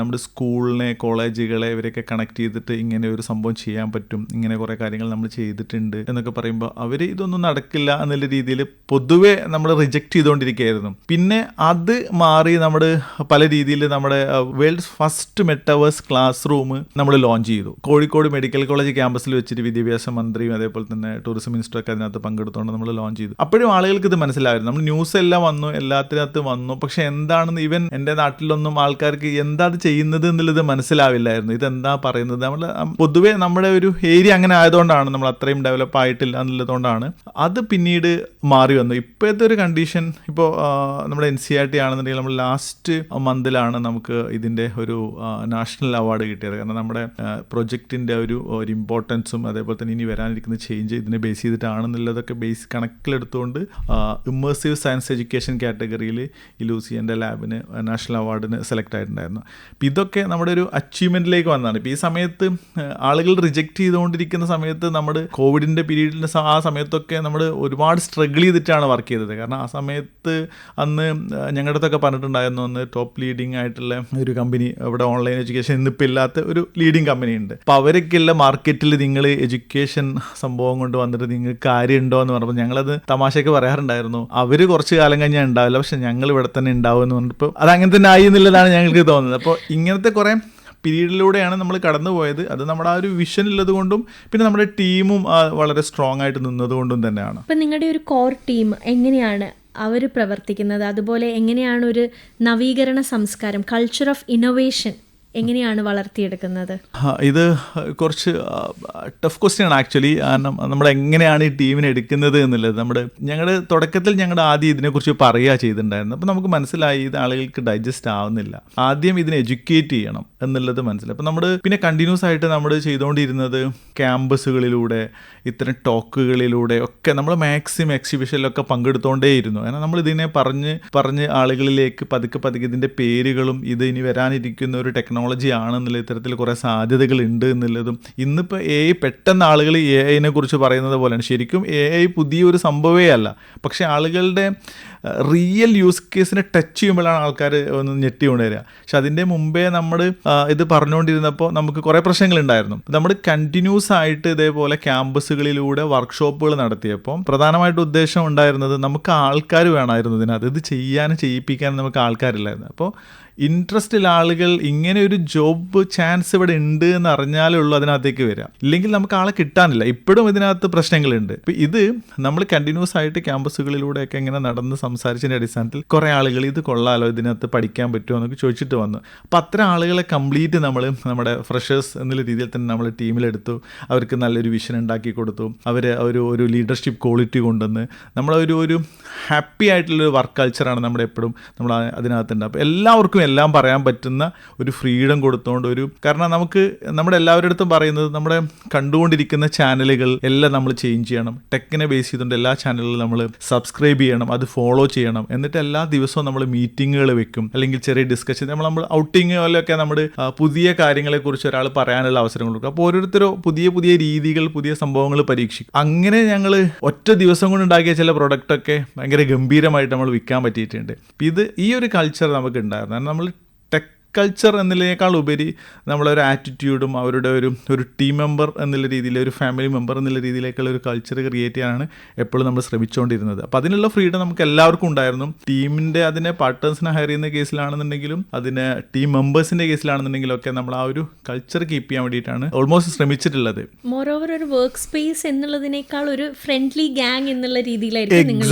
നമ്മുടെ സ്കൂളിനെ, കോളേജുകളെ ഇവരൊക്കെ കണക്ട് ചെയ്തിട്ട് ഇങ്ങനെ ഒരു സംഭവം ചെയ്യാൻ പറ്റും, ഇങ്ങനെ കുറെ കാര്യങ്ങൾ നമ്മൾ ചെയ്തിട്ടുണ്ട് എന്നൊക്കെ പറയുമ്പോൾ അവർ ഇതൊന്നും നടക്കില്ല എന്നുള്ള രീതിയിൽ പൊതുവെ നമ്മൾ റിജക്റ്റ് ചെയ്തുകൊണ്ടിരിക്കുകയായിരുന്നു. പിന്നെ അത് മാറി നമ്മൾ പല രീതിയിൽ നമ്മുടെ world's first metaverse class room നമ്മൾ ലോഞ്ച് ചെയ്തു. കോഴിക്കോട് മെഡിക്കൽ കോളേജ് ക്യാമ്പസിൽ വെച്ചിട്ട് വിദ്യാഭ്യാസ മന്ത്രിയും അതേപോലെ തന്നെ ടൂറിസം മിനിസ്റ്ററൊക്കെ അതിനകത്ത് പങ്കെടുത്തുകൊണ്ട് നമ്മൾ ലോഞ്ച് ചെയ്തു. അപ്പോഴും ആളുകൾക്ക് ഇത് മനസ്സിലായിരുന്നു. നമ്മൾ ന്യൂസ് എല്ലാം വന്നു, എല്ലാത്തിനകത്ത് വന്നു, പക്ഷെ എന്താണെന്ന് ഈവൻ എൻ്റെ നാട്ടിലൊന്നും ആൾക്കാർക്ക് എന്താ അത് ചെയ്യുന്നത് എന്നുള്ളത് മനസ്സിലാവില്ലായിരുന്നു. ഇതെന്താ പറയുന്നത്, നമ്മൾ പൊതുവെ നമ്മുടെ ഒരു ഏരിയ അങ്ങനെ ആയതുകൊണ്ടാണ്, നമ്മൾ അത്രയും ഡെവലപ്പ് ആയിട്ടില്ല എന്നുള്ളതുകൊണ്ടാണ് അത് പിന്നീട് മാറി വന്നു. ഇപ്പോഴത്തെ ഒരു കണ്ടീഷൻ, ഇപ്പോൾ നമ്മുടെ NCERT ആണെന്നുണ്ടെങ്കിൽ നമ്മൾ ലാസ്റ്റ് മന്തിലാണ് നമുക്ക് ഇതിൻ്റെ ഒരു നാഷണൽ അവാർഡ് കിട്ടിയത്. കാരണം നമ്മുടെ പ്രൊജക്റ്റിൻ്റെ ഒരു ഇമ്പോർട്ടൻസും അതേപോലെ തന്നെ ഇനി വരാനിരിക്കുന്ന ചേഞ്ച് ഇതിനെ ബേസ് ചെയ്തിട്ടാണെന്നുള്ളതൊക്കെ ബേസ് കണക്കിലെടുത്തുകൊണ്ട് ഇമ്മേഴ്സീവ് സയൻസ് എഡ്യൂക്കേഷൻ കാറ്റഗറിയിൽ ഇലൂസിയൻ്റെ ലാബിന് നാഷണൽ അവാർഡിന് സെലക്ട് ആയിട്ടുണ്ടായിരുന്നു. അപ്പം ഇതൊക്കെ നമ്മുടെ ഒരു അച്ചീവ്മെൻറ്റിലേക്ക് വന്നതാണ്. ഇപ്പോൾ ഈ സമയത്ത് ആളുകൾ റിജക്റ്റ് ചെയ്തുകൊണ്ടിരിക്കുന്ന സമയത്ത് നമ്മുടെ കോവിഡിൻ്റെ പീരീഡിന് ആ സമയത്തൊക്കെ നമ്മൾ ഒരുപാട് സ്ട്രഗിൾ ചെയ്തിട്ടാണ് വർക്ക് ചെയ്തത്. കാരണം ആ സമയത്ത് അന്ന് ഞങ്ങളുടെ അടുത്തൊക്കെ പറഞ്ഞിട്ടുണ്ടായിരുന്നു, അന്ന് ടോപ്പ് ലീഡിങ് ആയിട്ടുള്ള ഒരു കമ്പനി ഇവിടെ ഓൺലൈൻ എഡ്യൂക്കേഷൻ ഇന്നിപ്പോൾ ഇല്ലാത്ത ഒരു ലീഡിങ് കമ്പനി ഉണ്ട്. അപ്പോൾ അവരൊക്കെയുള്ള മാർക്കറ്റിൽ നിങ്ങൾ എഡ്യൂക്കേഷൻ സംഭവം കൊണ്ട് വന്നിട്ട് നിങ്ങൾക്ക് കാര്യമുണ്ടോ എന്ന് പറഞ്ഞപ്പോൾ ഞങ്ങളത് തമാശയ്ക്ക് പറയാറുണ്ടായിരുന്നു. അവർ കുറച്ച് കാലം കഴിഞ്ഞാൽ ഉണ്ടാവില്ല, പക്ഷെ ഞങ്ങൾ ഇവിടെ തന്നെ ഉണ്ടാവും എന്ന് പറഞ്ഞപ്പോൾ അത് അങ്ങനെ തന്നെ ആയി എന്നുള്ളതാണ് ഞങ്ങൾക്ക് തോന്നുന്നത്. അപ്പോൾ ഇങ്ങനത്തെ കുറേ പീരീഡിലൂടെയാണ് നമ്മൾ കടന്നു പോയത്. അത് നമ്മുടെ ആ ഒരു വിഷൻ ഉള്ളത് കൊണ്ടും പിന്നെ നമ്മുടെ ടീമും വളരെ സ്ട്രോങ് ആയിട്ട് നിന്നതുകൊണ്ടും തന്നെയാണ്. അപ്പം നിങ്ങളുടെ ഒരു കോർ ടീം എങ്ങനെയാണ് അവർ പ്രവർത്തിക്കുന്നത്? അതുപോലെ എങ്ങനെയാണ് ഒരു നവീകരണ സംസ്കാരം, കൾച്ചർ ഓഫ് ഇന്നോവേഷൻ എങ്ങനെയാണ് വളർത്തിയെടുക്കുന്നത്? ഇത് കുറച്ച് ടഫ് ക്വസ്റ്റ്യൻ ആണ് ആക്ച്വലി. കാരണം നമ്മൾ എങ്ങനെയാണ് ഈ ടീമിനെ എടുക്കുന്നത് എന്നുള്ളത് ഞങ്ങളുടെ തുടക്കത്തിൽ ആദ്യം ഇതിനെക്കുറിച്ച് പറയുക ചെയ്തിട്ടുണ്ടായിരുന്നു. അപ്പോൾ നമുക്ക് മനസ്സിലായി ഇത് ആളുകൾക്ക് ഡൈജസ്റ്റ് ആവുന്നില്ല. ആദ്യം ഇതിനെ എഡ്യൂക്കേറ്റ് ചെയ്യണം എന്നുള്ളത് മനസ്സിലായി. അപ്പോൾ നമ്മൾ പിന്നെ കണ്ടിന്യൂസ് ആയിട്ട് നമ്മൾ ചെയ്തുകൊണ്ടിരുന്നത് ക്യാമ്പസുകളിലൂടെ, ഇത്തരം ടോക്കുകളിലൂടെ ഒക്കെ നമ്മൾ മാക്സിമം എക്സിബിഷനിലൊക്കെ പങ്കെടുത്തുകൊണ്ടേയിരുന്നു. കാരണം നമ്മൾ ഇതിനെ പറഞ്ഞ് ആളുകളിലേക്ക് പതുക്കെ ഇതിൻ്റെ പേരുകളും ഇത് ഇനി വരാനിരിക്കുന്ന ഒരു ടെക്നോളജി ആണെന്നുള്ള ഇത്തരത്തിൽ കുറേ സാധ്യതകൾ ഉണ്ട് എന്നുള്ളതും, ഇന്നിപ്പോൾ AI പെട്ടെന്ന് ആളുകൾ AI കുറിച്ച് പറയുന്നത് പോലെയാണ്. ശരിക്കും AI പുതിയൊരു സംഭവമേ അല്ല, പക്ഷേ ആളുകളുടെ റിയൽ യൂസ് കേസിനെ ടച്ച് ചെയ്യുമ്പോഴാണ് ആൾക്കാർ ഒന്ന് ഞെട്ടി കൊണ്ടുവരിക. പക്ഷെ അതിൻ്റെ മുമ്പേ നമ്മൾ ഇത് പറഞ്ഞുകൊണ്ടിരുന്നപ്പോൾ നമുക്ക് കുറേ പ്രശ്നങ്ങളുണ്ടായിരുന്നു. നമ്മൾ കണ്ടിന്യൂസ് ആയിട്ട് ഇതേപോലെ ക്യാമ്പസുകളിലൂടെ വർക്ക്ഷോപ്പുകൾ നടത്തിയപ്പോൾ പ്രധാനമായിട്ട് ഉദ്ദേശം ഉണ്ടായിരുന്നത് നമുക്ക് ആൾക്കാർ വേണമായിരുന്നു ഇതിനകത്ത്. ഇത് ചെയ്യിപ്പിക്കാനും നമുക്ക് ആൾക്കാരില്ലായിരുന്നു. അപ്പോൾ ഇൻട്രസ്റ്റുള്ള ആളുകൾ ഇങ്ങനെ ഒരു ജോബ് ചാൻസ് ഇവിടെ ഉണ്ട് എന്ന് അറിഞ്ഞാലേ ഉള്ളൂ അതിനകത്തേക്ക് വരിക, ഇല്ലെങ്കിൽ നമുക്ക് ആളെ കിട്ടാനില്ല. ഇപ്പോഴും ഇതിനകത്ത് പ്രശ്നങ്ങളുണ്ട്. ഇപ്പം ഇത് നമ്മൾ കണ്ടിന്യൂസ് ആയിട്ട് ക്യാമ്പസുകളിലൂടെയൊക്കെ ഇങ്ങനെ നടന്ന് സംസാരിച്ചതിൻ്റെ അടിസ്ഥാനത്തിൽ കുറേ ആളുകൾ ഇത് കൊള്ളാലോ, ഇതിനകത്ത് പഠിക്കാൻ പറ്റുമോ എന്നൊക്കെ ചോദിച്ചിട്ട് വന്നു. അപ്പം അത്തരം ആളുകളെ കംപ്ലീറ്റ് നമ്മൾ നമ്മുടെ ഫ്രഷേഴ്സ് എന്നുള്ള രീതിയിൽ തന്നെ നമ്മൾ ടീമിലെടുത്തു. അവർക്ക് നല്ലൊരു വിഷൻ ഉണ്ടാക്കി കൊടുത്തു. അവർ ഒരു ലീഡർഷിപ്പ് ക്വാളിറ്റി കൊണ്ടുവന്ന് നമ്മളൊരു ഹാപ്പി ആയിട്ടുള്ളൊരു വർക്ക് കൾച്ചറാണ് നമ്മുടെ എപ്പോഴും നമ്മൾ അതിനകത്തുണ്ട്. അപ്പോൾ എല്ലാവർക്കും എല്ലാം പറയാൻ പറ്റുന്ന ഒരു ഫ്രീഡം കൊടുത്തുകൊണ്ട് കാരണം നമുക്ക് നമ്മുടെ എല്ലാവരുടെ അടുത്തും പറയുന്നത് നമ്മുടെ കണ്ടുകൊണ്ടിരിക്കുന്ന ചാനലുകൾ എല്ലാം നമ്മൾ ചേഞ്ച് ചെയ്യണം. ടെക്കിനെ ബേസ് ചെയ്തുകൊണ്ട് എല്ലാ ചാനലുകളും നമ്മൾ സബ്സ്ക്രൈബ് ചെയ്യണം, അത് ഫോളോ ചെയ്യണം. എന്നിട്ട് എല്ലാ ദിവസവും നമ്മൾ മീറ്റിങ്ങുകൾ വെക്കും, അല്ലെങ്കിൽ ചെറിയ ഡിസ്കഷൻ, നമ്മൾ ഔട്ടിങ് പോലെയൊക്കെ നമ്മൾ പുതിയ കാര്യങ്ങളെക്കുറിച്ച് ഒരാൾ പറയാനുള്ള അവസരം കൊടുക്കും. അപ്പോൾ ഓരോരുത്തരും പുതിയ രീതികൾ, പുതിയ സംഭവങ്ങൾ പരീക്ഷിക്കും. അങ്ങനെ ഞങ്ങൾ ഒറ്റ ദിവസം കൊണ്ട് ഉണ്ടാക്കിയ ചില പ്രൊഡക്റ്റൊക്കെ ഭയങ്കര ഗംഭീരമായിട്ട് നമ്മൾ വിൽക്കാൻ പറ്റിയിട്ടുണ്ട്. ഈ ഒരു കൾച്ചർ നമുക്ക് ഉണ്ടായിരുന്നു. നമ്മൾ ടെക് കൾച്ചർ എന്നതിനേക്കാൾ ഉപരി നമ്മളൊരു ആറ്റിറ്റ്യൂഡും അവരുടെ ഒരു ടീം മെമ്പർ എന്നുള്ള രീതിയിൽ, ഒരു ഫാമിലി മെമ്പർ എന്നുള്ള രീതിയിലേക്കുള്ള ഒരു കൾച്ചർ ക്രിയേറ്റ് ചെയ്യാനാണ് എപ്പോഴും നമ്മൾ ശ്രമിച്ചുകൊണ്ടിരുന്നത്. അപ്പോൾ അതിനുള്ള ഫ്രീഡം നമുക്ക് എല്ലാവർക്കും ഉണ്ടായിരുന്നു. ടീമിൻ്റെ അതിനെ പാർട്ട്നേഴ്സിനെ ഹയർ ചെയ്യുന്ന കേസിലാണെന്നുണ്ടെങ്കിലും അതിന് ടീം മെമ്പേഴ്സിൻ്റെ കേസിലാണെന്നുണ്ടെങ്കിലും ഒക്കെ നമ്മൾ ആ ഒരു കൾച്ചർ കീപ്പ് ചെയ്യാൻ വേണ്ടിയിട്ടാണ് ഓൾമോസ്റ്റ് ശ്രമിച്ചിട്ടുള്ളത്. മോറോവർ ഒരു വർക്ക് സ്പേസ് എന്നുള്ളതിനേക്കാൾ ഒരു ഫ്രണ്ട്ലി ഗ്യാങ് എന്നുള്ള രീതിയിലായിരിക്കും.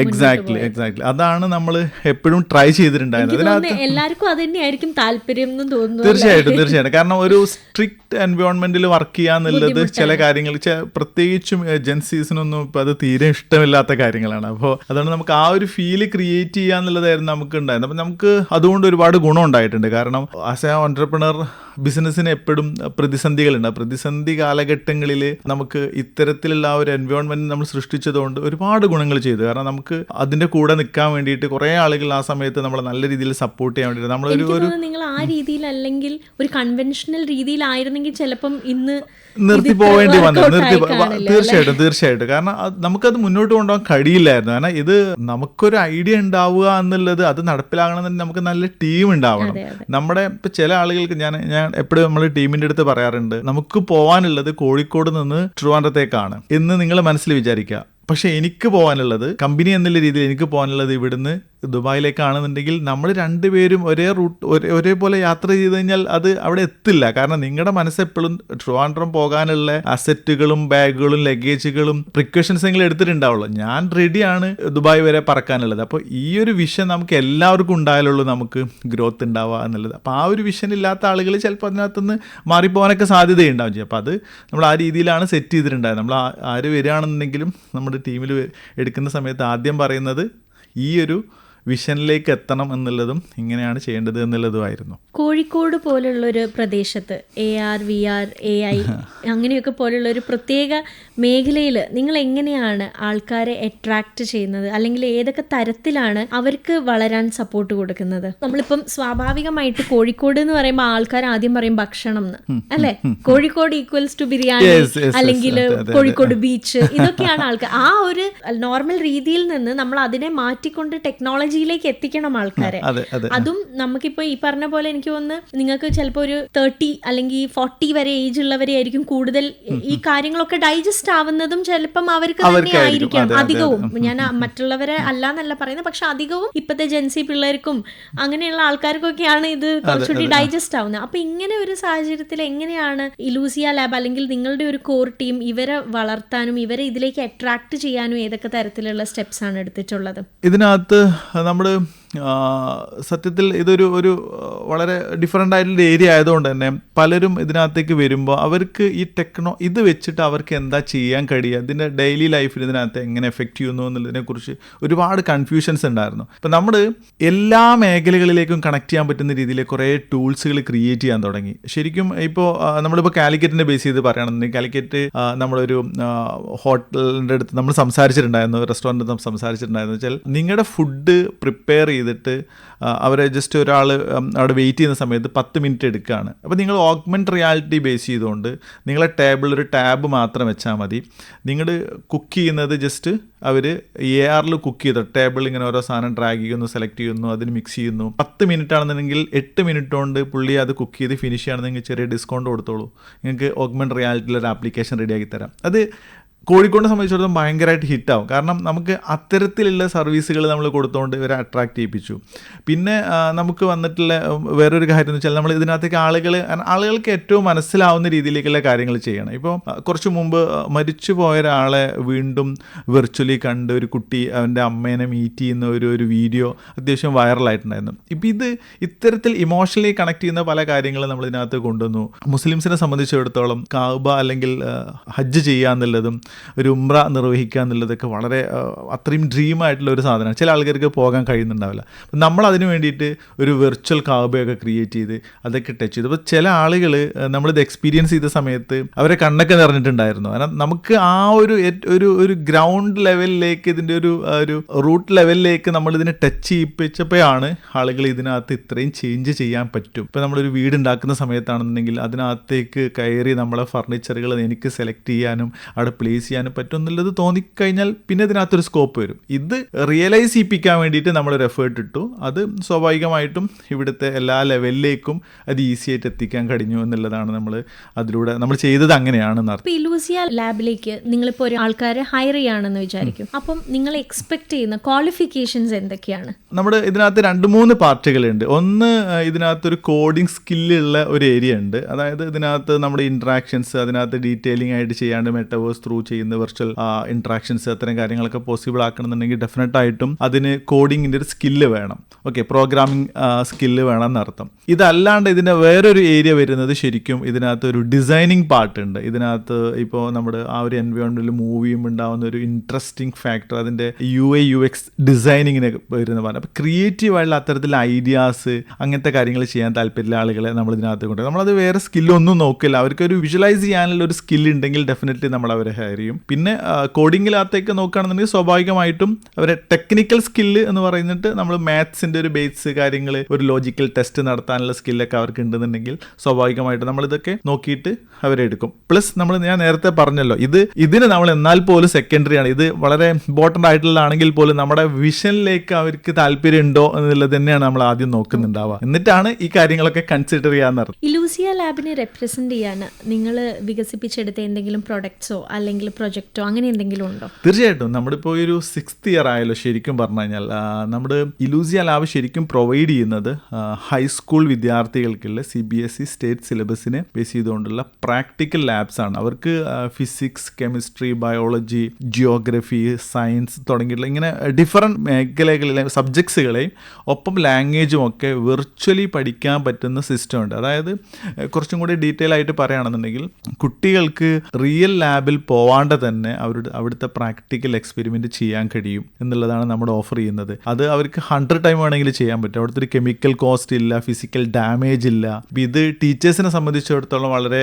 എക്സാക്ട്ലി അതാണ് നമ്മൾ എപ്പോഴും ട്രൈ ചെയ്തിട്ടുണ്ടായിരുന്നത്. എല്ലാവർക്കും അത് തന്നെയായിരിക്കും താല്പര്യം എന്ന് തോന്നുന്നു. തീർച്ചയായിട്ടും. കാരണം ഒരു സ്ട്രിക്റ്റ് എൻവയോൺമെന്റിൽ വർക്ക് ചെയ്യാന്നുള്ളത് ചില കാര്യങ്ങൾ പ്രത്യേകിച്ചും ജെൻസീസിനൊന്നും ഇപ്പൊ അത് തീരെ ഇഷ്ടമില്ലാത്ത കാര്യങ്ങളാണ്. അപ്പോൾ അതുകൊണ്ട് നമുക്ക് ആ ഒരു ഫീല് ക്രിയേറ്റ് ചെയ്യാന്നുള്ളതായിരുന്നു നമുക്ക് ഉണ്ടായിരുന്നത്. അപ്പൊ നമുക്ക് അതുകൊണ്ട് ഒരുപാട് ഗുണം ഉണ്ടായിട്ടുണ്ട്. കാരണം ആസ് എ ഓൺട്രപ്രണർ ബിസിനസ്സിന് എപ്പോഴും പ്രതിസന്ധികളുണ്ട്. പ്രതിസന്ധി കാലഘട്ടങ്ങളിൽ നമുക്ക് ഇത്തരത്തിലുള്ള ആ ഒരു എൻവയോൺമെന്റ് നമ്മൾ സൃഷ്ടിച്ചതുകൊണ്ട് ഒരുപാട് ഗുണങ്ങൾ ചെയ്തു. കാരണം നമുക്ക് അതിന്റെ കൂടെ നിൽക്കാൻ വേണ്ടിയിട്ട് കുറെ ആളുകൾ ആ സമയത്ത് നമ്മളെ നല്ല രീതിയിൽ സപ്പോർട്ട് ചെയ്യാൻ വേണ്ടിയിട്ട് നമ്മളൊരു നിങ്ങൾ ആ രീതിയിൽ അല്ലെങ്കിൽ ഒരു കൺവെൻഷണൽ രീതിയിലായിരുന്നെങ്കിൽ ചിലപ്പം ഇന്ന് നിർത്തി പോവേണ്ടി വന്നു. തീർച്ചയായിട്ടും. കാരണം നമുക്കത് മുന്നോട്ട് കൊണ്ടുപോകാൻ കഴിയില്ലായിരുന്നു. കാരണം ഇത് നമുക്കൊരു ഐഡിയ ഉണ്ടാവുക എന്നുള്ളത് അത് നടപ്പിലാകണമെന്ന് നമുക്ക് നല്ല ടീം ഉണ്ടാവണം. നമ്മുടെ ഇപ്പൊ ചില ആളുകൾക്ക് ഞാൻ എപ്പോഴും നമ്മൾ ടീമിന്റെ അടുത്ത് പറയാറുണ്ട്, നമുക്ക് പോകാനുള്ളത് കോഴിക്കോട് നിന്ന് ട്രിവാൻഡ്രത്തേക്കാണ് എന്ന് നിങ്ങൾ മനസ്സിൽ വിചാരിക്കുക. പക്ഷെ എനിക്ക് പോകാനുള്ളത്, കമ്പനി എന്നുള്ള രീതിയിൽ എനിക്ക് പോകാനുള്ളത് ഇവിടുന്ന് ദുബായിലേക്കാണെന്നുണ്ടെങ്കിൽ നമ്മൾ രണ്ടുപേരും ഒരേ റൂട്ട് ഒരേപോലെ യാത്ര ചെയ്ത് കഴിഞ്ഞാൽ അത് അവിടെ എത്തില്ല. കാരണം നിങ്ങളുടെ മനസ്സെപ്പോഴും ട്രിവാൻഡ്രം പോകാനുള്ള അസറ്റുകളും ബാഗുകളും ലഗേജുകളും പ്രിക്കോഷൻസ് എങ്കിലും എടുത്തിട്ടുണ്ടാവുള്ളൂ. ഞാൻ റെഡിയാണ് ദുബായ് വരെ പറക്കാനുള്ളത്. അപ്പോൾ ഈ ഒരു വിഷൻ നമുക്ക് എല്ലാവർക്കും ഉണ്ടായാലുള്ളൂ നമുക്ക് ഗ്രോത്ത് ഉണ്ടാവുക എന്നുള്ളത്. അപ്പോൾ ആ ഒരു വിഷൻ ഇല്ലാത്ത ആളുകൾ ചിലപ്പോൾ അതിനകത്തുനിന്ന് മാറിപ്പോകാനൊക്കെ സാധ്യതയുണ്ടാവും ചെയ്യും. അപ്പോൾ അത് നമ്മൾ ആ രീതിയിലാണ് സെറ്റ് ചെയ്തിട്ടുണ്ടായത്. നമ്മൾ ആര് വരികയാണെന്നുണ്ടെങ്കിലും നമ്മുടെ ടീമിൽ എടുക്കുന്ന സമയത്ത് ആദ്യം പറയുന്നത് ഈ ഒരു വിഷനിലേക്ക് എത്തണം എന്നുള്ളതും ഇങ്ങനെയാണ് ചെയ്യേണ്ടത് എന്നുള്ളതുമായിരുന്നു. കോഴിക്കോട് പോലുള്ളൊരു പ്രദേശത്ത് AR VR AI അങ്ങനെയൊക്കെ പോലുള്ള ഒരു പ്രത്യേക മേഖലയിൽ നിങ്ങൾ എങ്ങനെയാണ് ആൾക്കാരെ അട്രാക്ട് ചെയ്യുന്നത്, അല്ലെങ്കിൽ ഏതൊക്കെ തരത്തിലാണ് അവർക്ക് വളരാൻ സപ്പോർട്ട് കൊടുക്കുന്നത്? നമ്മളിപ്പം സ്വാഭാവികമായിട്ട് കോഴിക്കോട് എന്ന് പറയുമ്പോൾ ആൾക്കാർ ആദ്യം പറയും ഭക്ഷണം എന്ന്, അല്ലെ? കോഴിക്കോട് ഈക്വൽസ് ടു ബിരിയാണി അല്ലെങ്കിൽ കോഴിക്കോട് ബീച്ച്, ഇതൊക്കെയാണ് ആൾക്കാർ. ആ ഒരു നോർമൽ രീതിയിൽ നിന്ന് നമ്മൾ അതിനെ മാറ്റിക്കൊണ്ട് ടെക്നോളജിയിലേക്ക് എത്തിക്കണം ആൾക്കാരെ. അതും നമുക്കിപ്പോ ഈ പറഞ്ഞ പോലെ എനിക്ക് തോന്നുന്നു നിങ്ങൾക്ക് ചിലപ്പോൾ ഒരു 30 അല്ലെങ്കിൽ 40 വരെ ഏജ് ഉള്ളവരെ ആയിരിക്കും കൂടുതൽ ഈ കാര്യങ്ങളൊക്കെ ഡൈജസ്റ്റ് ആവുന്നതും ചിലപ്പം അവർക്ക് തന്നെ ആയിരിക്കാം അധികവും. ഞാൻ മറ്റുള്ളവരെ അല്ലാന്നല്ല പറയുന്നത്, പക്ഷെ അധികവും ഇപ്പത്തെ ജെൻസി പിള്ളേർക്കും അങ്ങനെയുള്ള ആൾക്കാർക്കൊക്കെയാണ് ഇത് കുറച്ചുകൂടി ഡൈജസ്റ്റ് ആവുന്നത്. അപ്പൊ ഇങ്ങനെ ഒരു സാഹചര്യത്തിൽ എങ്ങനെയാണ് ഇലൂസിയ ലാബ് അല്ലെങ്കിൽ നിങ്ങളുടെ ഒരു കോർ ടീം ഇവരെ വളർത്താനും ഇവരെ ഇതിലേക്ക് അട്രാക്ട് ചെയ്യാനും ഏതൊക്കെ തരത്തിലുള്ള സ്റ്റെപ്സ് ആണ് എടുത്തിട്ടുള്ളത്? ഇതിനകത്ത് നമ്മൾ സത്യത്തിൽ ഇതൊരു വളരെ ഡിഫറെൻ്റ് ആയിട്ടുള്ള ഏരിയ ആയതുകൊണ്ട് തന്നെ പലരും ഇതിനകത്തേക്ക് വരുമ്പോൾ അവർക്ക് ഈ ഇത് വെച്ചിട്ട് അവർക്ക് എന്താ ചെയ്യാൻ കഴിയുക, ഇതിൻ്റെ ഡെയിലി ലൈഫിൽ ഇതിനകത്ത് എങ്ങനെ എഫക്റ്റ് ചെയ്യുന്നു എന്നുള്ളതിനെക്കുറിച്ച് ഒരുപാട് കൺഫ്യൂഷൻസ് ഉണ്ടായിരുന്നു. അപ്പം നമ്മൾ എല്ലാ മേഖലകളിലേക്കും കണക്ട് ചെയ്യാൻ പറ്റുന്ന രീതിയിൽ കുറേ ടൂൾസുകൾ ക്രിയേറ്റ് ചെയ്യാൻ തുടങ്ങി. ശരിക്കും ഇപ്പോൾ നമ്മളിപ്പോൾ കാലിക്കറ്റിൻ്റെ ബേസ് ചെയ്ത് പറയുകയാണെന്നുണ്ടെങ്കിൽ കാലിക്കറ്റ് നമ്മളൊരു ഹോട്ടലിൻ്റെ അടുത്ത് നമ്മൾ സംസാരിച്ചിട്ടുണ്ടായിരുന്നു, റെസ്റ്റോറൻറ്റ് സംസാരിച്ചിട്ടുണ്ടായിരുന്നു വെച്ചാൽ നിങ്ങളുടെ ഫുഡ് പ്രിപ്പയർ ചെയ്തിട്ട് അവരെ ജസ്റ്റ് ഒരാൾ അവിടെ വെയിറ്റ് ചെയ്യുന്ന സമയത്ത് 10 മിനിറ്റ് എടുക്കുകയാണ്. അപ്പോൾ നിങ്ങൾ ഓഗ്മെൻറ്റ് റിയാലിറ്റി ബേസ് ചെയ്തുകൊണ്ട് നിങ്ങളെ ടേബിളിൽ ഒരു ടാബ് മാത്രം വെച്ചാൽ മതി. നിങ്ങൾ കുക്ക് ചെയ്യുന്നത് ജസ്റ്റ് അവർ AR കുക്ക് ചെയ്ത ടേബിൾ ഇങ്ങനെ ഓരോ സാധനം ഡ്രാഗ് ചെയ്യുന്നു, സെലക്ട് ചെയ്യുന്നു, അതിന് മിക്സ് ചെയ്യുന്നു. 10 മിനിറ്റ് ആണെന്നുണ്ടെങ്കിൽ 8 മിനിറ്റ് കൊണ്ട് പുള്ളി അത് കുക്ക് ചെയ്ത് ഫിനിഷ് ചെയ്യുകയാണെന്നെങ്കിൽ ചെറിയ ഡിസ്കൗണ്ട് കൊടുത്തോളൂ, നിങ്ങൾക്ക് ഓഗ്മെൻറ്റ് റിയാലിറ്റിയിൽ ഒരു ആപ്ലിക്കേഷൻ റെഡിയാക്കി തരാം. അത് കോഴിക്കോടിനെ സംബന്ധിച്ചിടത്തോളം ഭയങ്കരമായിട്ട് ഹിറ്റാവും. കാരണം നമുക്ക് അത്തരത്തിലുള്ള സർവീസുകൾ നമ്മൾ കൊടുത്തുകൊണ്ട് ഇവരെ അട്രാക്ട് ചെയ്യിപ്പിച്ചു. പിന്നെ നമുക്ക് വന്നിട്ടുള്ള വേറൊരു കാര്യം എന്ന് വെച്ചാൽ നമ്മൾ ഇതിനകത്തേക്ക് ആളുകൾക്ക് ഏറ്റവും മനസ്സിലാവുന്ന രീതിയിലേക്കുള്ള കാര്യങ്ങൾ ചെയ്യണം. ഇപ്പോൾ കുറച്ച് മുമ്പ് മരിച്ചു പോയ ഒരാളെ വീണ്ടും വെർച്വലി കണ്ട് ഒരു കുട്ടി അവൻ്റെ അമ്മേനെ മീറ്റ് ചെയ്യുന്ന ഒരു വീഡിയോ അത്യാവശ്യം വൈറലായിട്ടുണ്ടായിരുന്നു. ഇപ്പം ഇത്തരത്തിൽ ഇമോഷണലി കണക്ട് ചെയ്യുന്ന പല കാര്യങ്ങളും നമ്മൾ ഇതിനകത്ത് കൊണ്ടുവന്നു. മുസ്ലിംസിനെ സംബന്ധിച്ചിടത്തോളം കാബ അല്ലെങ്കിൽ ഹജ്ജ് ചെയ്യുക എന്നുള്ളതും ഒരു ഉംറ നിർവഹിക്കുക എന്നുള്ളതൊക്കെ വളരെ അത്രയും ഡ്രീമായിട്ടുള്ള ഒരു സാധനമാണ്. ചില ആൾക്കാർക്ക് പോകാൻ കഴിയുന്നുണ്ടാവില്ല. നമ്മൾ അതിന് വേണ്ടിയിട്ട് ഒരു വെർച്വൽ കാബയൊക്കെ ക്രിയേറ്റ് ചെയ്ത് അതൊക്കെ ടച്ച് ചെയ്തു. അപ്പോൾ ചില ആളുകൾ നമ്മളിത് എക്സ്പീരിയൻസ് ചെയ്ത സമയത്ത് അവരെ കണ്ണൊക്കെ നിറഞ്ഞിട്ടുണ്ടായിരുന്നു. കാരണം നമുക്ക് ആ ഒരു ഗ്രൗണ്ട് ലെവലിലേക്ക് ഇതിൻ്റെ ഒരു റൂട്ട് ലെവലിലേക്ക് നമ്മളിതിനെ ടച്ച് ചെയ്യിപ്പിച്ചപ്പോഴാണ് ആളുകൾ ഇതിനകത്ത് ഇത്രയും ചേഞ്ച് ചെയ്യാൻ പറ്റും. ഇപ്പോൾ നമ്മളൊരു വീട് ഉണ്ടാക്കുന്ന സമയത്താണെന്നുണ്ടെങ്കിൽ അതിനകത്തേക്ക് കയറി നമ്മളെ ഫർണിച്ചറുകൾ എനിക്ക് സെലക്ട് ചെയ്യാനും അവിടെ പ്ലേസ് ചെയ്യാനും പറ്റും എന്നുള്ളത് തോന്നിക്കഴിഞ്ഞാൽ പിന്നെ ഇതിനകത്തൊരു സ്കോപ്പ് വരും. ഇത് റിയലൈസ് ചെയ്യിപ്പിക്കാൻ വേണ്ടിയിട്ട് നമ്മളൊരു എഫേർട്ട് ഇട്ടു. അത് സ്വാഭാവികമായിട്ടും ഇവിടുത്തെ എല്ലാ ലെവലിലേക്കും അത് ഈസി ആയിട്ട് എത്തിക്കാൻ കഴിഞ്ഞു എന്നുള്ളതാണ് അതിലൂടെ നമ്മൾ ചെയ്തത്. അങ്ങനെയാണ്. ഇലൂസിയ ലാബിലേക്ക് നിങ്ങളിപ്പോൾ ഒരു ആൾക്കാരെ ഹയർ ചെയ്യുകയാണെന്ന് വിചാരിക്കും. അപ്പം നിങ്ങൾ എക്സ്പെക്ട് ചെയ്യുന്ന ക്വാളിഫിക്കേഷൻസ് എന്തൊക്കെയാണ്? നമ്മുടെ ഇതിനകത്ത് 2-3 പാർട്ടുകളുണ്ട്. ഒന്ന്, ഇതിനകത്തൊരു കോഡിങ് സ്കില്ലുള്ള ഒരു ഏരിയ ഉണ്ട്. അതായത് ഇതിനകത്ത് നമ്മുടെ ഇൻട്രാക്ഷൻസ് അതിനകത്ത് ഡീറ്റെയിലിംഗ് ആയിട്ട് ചെയ്യാണ്ട് മെറ്റവേഴ്സ് ത്രൂ ചെയ്യുന്ന വെർച്വൽ ഇൻട്രാക്ഷൻസ് അത്തരം കാര്യങ്ങളൊക്കെ പോസിബിൾ ആക്കണമെന്നുണ്ടെങ്കിൽ ഡെഫിനറ്റ് ആയിട്ടും അതിന് കോഡിങ്ങിൻ്റെ ഒരു സ്കില്ല് വേണം. ഓക്കെ, പ്രോഗ്രാമിംഗ് സ്കില്ല് വേണം എന്നർത്ഥം. ഇതല്ലാണ്ട് ഇതിൻ്റെ വേറൊരു ഏരിയ വരുന്നത് ശരിക്കും ഇതിനകത്ത് ഒരു ഡിസൈനിങ് പാർട്ട് ഉണ്ട്. ഇതിനകത്ത് ഇപ്പോൾ നമ്മുടെ ആ ഒരു എൻവയോൺമെൻറ്റിൽ മൂവ് ചെയ്യുമ്പോൾ ഉണ്ടാകുന്ന ഒരു ഇൻട്രസ്റ്റിംഗ് ഫാക്ടർ അതിൻ്റെ UX ഡിസൈനിങ്ങിനെ വരുന്ന പറഞ്ഞാൽ. അപ്പോൾ ക്രിയേറ്റീവായിട്ടുള്ള അത്തരത്തിലുള്ള ഐഡിയാസ് അങ്ങനത്തെ കാര്യങ്ങൾ ചെയ്യാൻ താല്പര്യമുള്ള ആളുകളെ നമ്മൾ ഇതിനകത്ത് കൊണ്ടുവരും. നമ്മളത് വേറെ സ്കില്ലൊന്നും നോക്കില്ല, അവർക്കൊരു വിഷ്വലൈസ് ചെയ്യാനുള്ള ഒരു സ്കില്ല് ഉണ്ടെങ്കിൽ ഡെഫിനറ്റ്ലി നമ്മൾ അവരെ ഹയർ ചെയ്യും. പിന്നെ കോഡിങ്ങിനകത്തേക്ക് നോക്കുകയാണെന്നുണ്ടെങ്കിൽ സ്വാഭാവികമായിട്ടും അവരെ ടെക്നിക്കൽ സ്കില്ല് എന്ന് പറയുന്നിട്ട് നമ്മൾ മാത്സിൻ്റെ ഒരു ബേസ് കാര്യങ്ങൾ, ഒരു ലോജിക്കൽ ടെസ്റ്റ് നടത്താനുള്ള സ്കില്ലൊക്കെ അവർക്ക് ഉണ്ടെന്നുണ്ടെങ്കിൽ സ്വാഭാവികമായിട്ടും നമ്മളിതൊക്കെ നോക്കിയിട്ട് അവരെ എടുക്കും. പ്ലസ് ഞാൻ നേരത്തെ പറഞ്ഞല്ലോ, ഇതിന് നമ്മൾ എന്നാൽ പോലും സെക്കൻഡറി ആണ്. ഇത് വളരെ ഇമ്പോർട്ടൻ്റ് ആയിട്ടുള്ളതാണെങ്കിൽ പോലും നമ്മുടെ വിഷനിലേക്ക് അവർക്ക് താല്പര്യം ഉണ്ടോ എന്നുള്ളത് തന്നെയാണ് നമ്മൾ ആദ്യം നോക്കുന്നുണ്ടാവുക. എന്നിട്ടാണ് ഈ കാര്യങ്ങളൊക്കെ കൺസിഡർ ചെയ്യാൻ നടത്തുന്നത്. ഇലൂസിയ ലാബിനെ റെപ്രസെന്റ് ചെയ്യാൻ നിങ്ങൾ വികസിപ്പിച്ചെടുത്ത എന്തെങ്കിലും പ്രൊഡക്ട്സോ അല്ലെങ്കിൽ പ്രൊജക്റ്റോ അങ്ങനെ എന്തെങ്കിലും ഉണ്ടോ? തീർച്ചയായിട്ടും. നമ്മളിപ്പോൾ ഒരു 6th ഇയർ ആയല്ലോ ശരിക്കും പറഞ്ഞു കഴിഞ്ഞാൽ. നമ്മുടെ ഇലൂസിയ ലാബ് ശരിക്കും പ്രൊവൈഡ് ചെയ്യുന്നത് ഹൈസ്കൂൾ വിദ്യാർത്ഥികൾക്കുള്ള CBSE സ്റ്റേറ്റ് സിലബസിനെ ബേസ് ചെയ്തുകൊണ്ടുള്ള പ്രാക്ടിക്കൽ ലാബ്സ് ആണ്. അവർക്ക് physics, chemistry, biology, geography, science തുടങ്ങിയിട്ടുള്ള ഇങ്ങനെ ഡിഫറെൻറ്റ് മേഖലകളിലെ സബ്ജക്ട്സുകളെയും ഒപ്പം ലാംഗ്വേജും ഒക്കെ വിർച്വലി പഠിക്കാൻ പറ്റുന്ന സിസ്റ്റം ഉണ്ട്. അതായത് കുറച്ചും കൂടി ഡീറ്റെയിൽ ആയിട്ട് പറയുകയാണെന്നുണ്ടെങ്കിൽ കുട്ടികൾക്ക് റിയൽ ലാബിൽ പോവാണ്ട് തന്നെ അവിടുത്തെ പ്രാക്ടിക്കൽ എക്സ്പെരിമെൻറ്റ് ചെയ്യാൻ കഴിയും എന്നുള്ളതാണ് നമ്മൾ ഓഫർ ചെയ്യുന്നത്. അത് അവർക്ക് 100 ടൈം വേണമെങ്കിൽ ചെയ്യാൻ പറ്റും. അവിടുത്തെ ഒരു കെമിക്കൽ കോസ്റ്റ് ഇല്ല, ഫിസിക്കൽ ഡാമേജ് ഇല്ല. ഇത് ടീച്ചേഴ്സിനെ സംബന്ധിച്ചിടത്തോളം വളരെ